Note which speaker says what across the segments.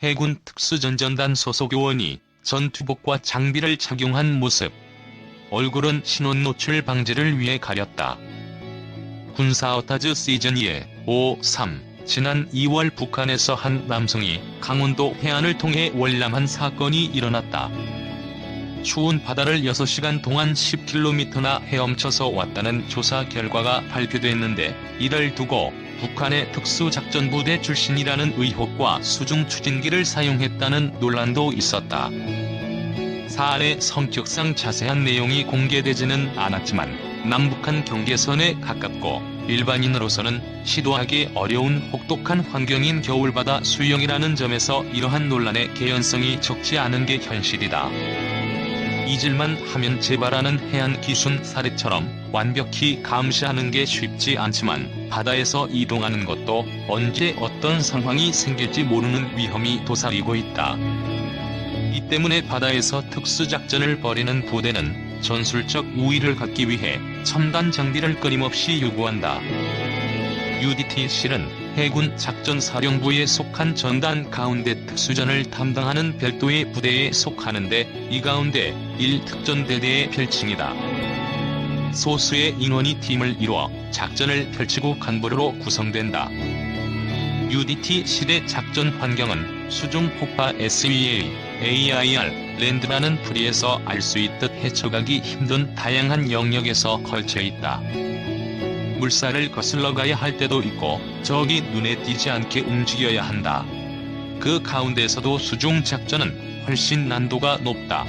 Speaker 1: 해군 특수전전단 소속 요원이 전투복과 장비를 착용한 모습. 얼굴은 신원 노출 방지를 위해 가렸다. 군사어타즈 시즌2의 5.3 지난 2월 북한에서 한 남성이 강원도 해안을 통해 월남한 사건이 일어났다. 추운 바다를 6시간 동안 10km나 헤엄쳐서 왔다는 조사 결과가 발표됐는데, 이를 두고 북한의 특수작전부대 출신이라는 의혹과 수중 추진기를 사용했다는 논란도 있었다. 사안의 성격상 자세한 내용이 공개되지는 않았지만 남북한 경계선에 가깝고 일반인으로서는 시도하기 어려운 혹독한 환경인 겨울바다 수영이라는 점에서 이러한 논란의 개연성이 적지 않은 게 현실이다. 잊을만 하면 재발하는 해안 기순 사례처럼 완벽히 감시하는 게 쉽지 않지만, 바다에서 이동하는 것도 언제 어떤 상황이 생길지 모르는 위험이 도사리고 있다. 이 때문에 바다에서 특수작전을 벌이는 부대는 전술적 우위를 갖기 위해 첨단 장비를 끊임없이 요구한다. UDT-실은 해군 작전사령부에 속한 전단 가운데 특수전을 담당하는 별도의 부대에 속하는데, 이 가운데 1특전대대의 별칭이다. 소수의 인원이 팀을 이루어 작전을 펼치고 간부로 구성된다. UDT-실의 작전 환경은 수중 폭파 SEA, AIR, 랜드라는 풀이에서 알 수 있듯 헤쳐가기 힘든 다양한 영역에서 걸쳐 있다. 물살을 거슬러 가야 할 때도 있고 적이 눈에 띄지 않게 움직여야 한다. 그 가운데서도 수중 작전은 훨씬 난도가 높다.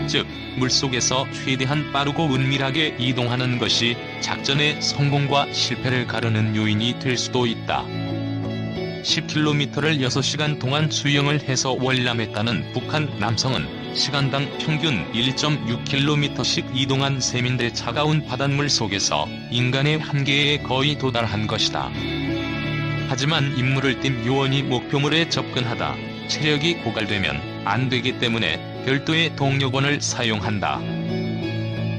Speaker 1: 즉, 물속에서 최대한 빠르고 은밀하게 이동하는 것이 작전의 성공과 실패를 가르는 요인이 될 수도 있다. 10km를 6시간 동안 수영을 해서 월남했다는 북한 남성은 시간당 평균 1.6km씩 이동한 셈인데, 차가운 바닷물 속에서 인간의 한계에 거의 도달한 것이다. 하지만 임무를 띈 요원이 목표물에 접근하다 체력이 고갈되면 안 되기 때문에 별도의 동력원을 사용한다.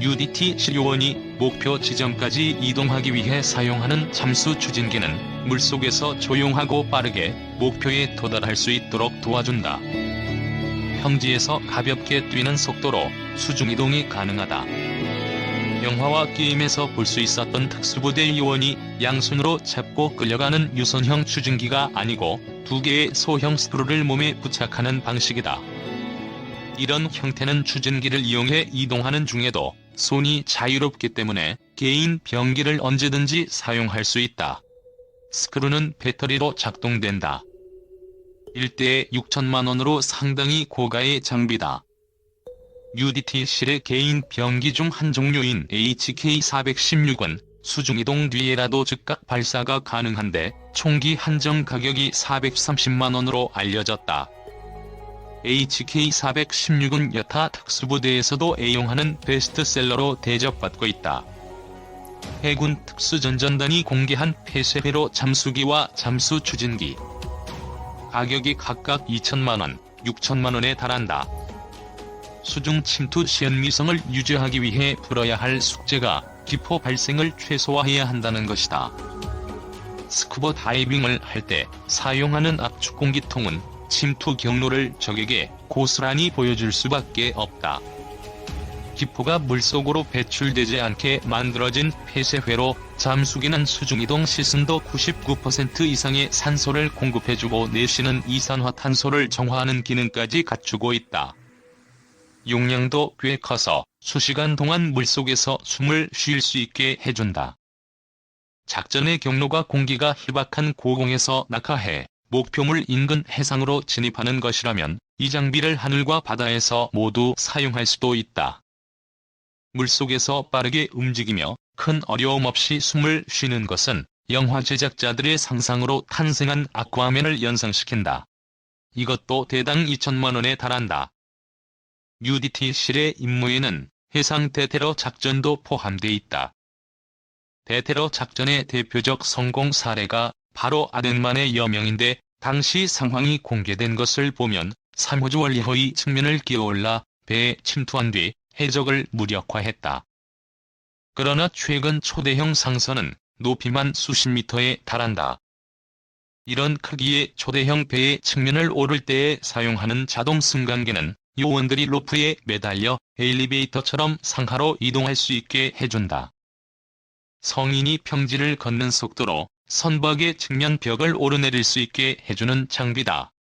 Speaker 1: UDT-실 요원이 목표 지점까지 이동하기 위해 사용하는 잠수 추진기는 물속에서 조용하고 빠르게 목표에 도달할 수 있도록 도와준다. 평지에서 가볍게 뛰는 속도로 수중이동이 가능하다. 영화와 게임에서 볼 수 있었던 특수부대 요원이 양손으로 잡고 끌려가는 유선형 추진기가 아니고 2개의 소형 스크루를 몸에 부착하는 방식이다. 이런 형태는 추진기를 이용해 이동하는 중에도 손이 자유롭기 때문에 개인 병기를 언제든지 사용할 수 있다. 스크루는 배터리로 작동된다. 1대에 6천만 원으로 상당히 고가의 장비다. UDT-실의 개인 병기 중 한 종류인 HK-416은 수중이동 뒤에라도 즉각 발사가 가능한데 총기 한정 가격이 430만 원으로 알려졌다. HK-416은 여타 특수부대에서도 애용하는 베스트셀러로 대접받고 있다. 해군 특수전전단이 공개한 폐쇄회로 잠수기와 잠수 추진기. 가격이 각각 2천만 원, 6천만 원에 달한다. 수중 침투 시연미성을 유지하기 위해 풀어야 할 숙제가 기포 발생을 최소화해야 한다는 것이다. 스쿠버 다이빙을 할 때 사용하는 압축 공기통은 침투 경로를 적에게 고스란히 보여줄 수밖에 없다. 기포가 물속으로 배출되지 않게 만들어진 폐쇄회로 잠수기는 수중이동 시즌도 99% 이상의 산소를 공급해주고 내쉬는 이산화탄소를 정화하는 기능까지 갖추고 있다. 용량도 꽤 커서 수시간 동안 물속에서 숨을 쉴 수 있게 해준다. 작전의 경로가 공기가 희박한 고공에서 낙하해 목표물 인근 해상으로 진입하는 것이라면 이 장비를 하늘과 바다에서 모두 사용할 수도 있다. 물속에서 빠르게 움직이며 큰 어려움 없이 숨을 쉬는 것은 영화 제작자들의 상상으로 탄생한 아쿠아맨을 연상시킨다. 이것도 대당 2천만 원에 달한다. UDT-실의 임무에는 해상 대테러 작전도 포함돼 있다. 대테러 작전의 대표적 성공 사례가 바로 아덴만의 여명인데, 당시 상황이 공개된 것을 보면 3호주 원리허의 측면을 끼어올라 배에 침투한 뒤 해적을 무력화했다. 그러나 최근 초대형 상선은 높이만 수십 미터에 달한다. 이런 크기의 초대형 배의 측면을 오를 때에 사용하는 자동 승강기는 요원들이 로프에 매달려 엘리베이터처럼 상하로 이동할 수 있게 해준다. 성인이 평지를 걷는 속도로 선박의 측면 벽을 오르내릴 수 있게 해주는 장비다.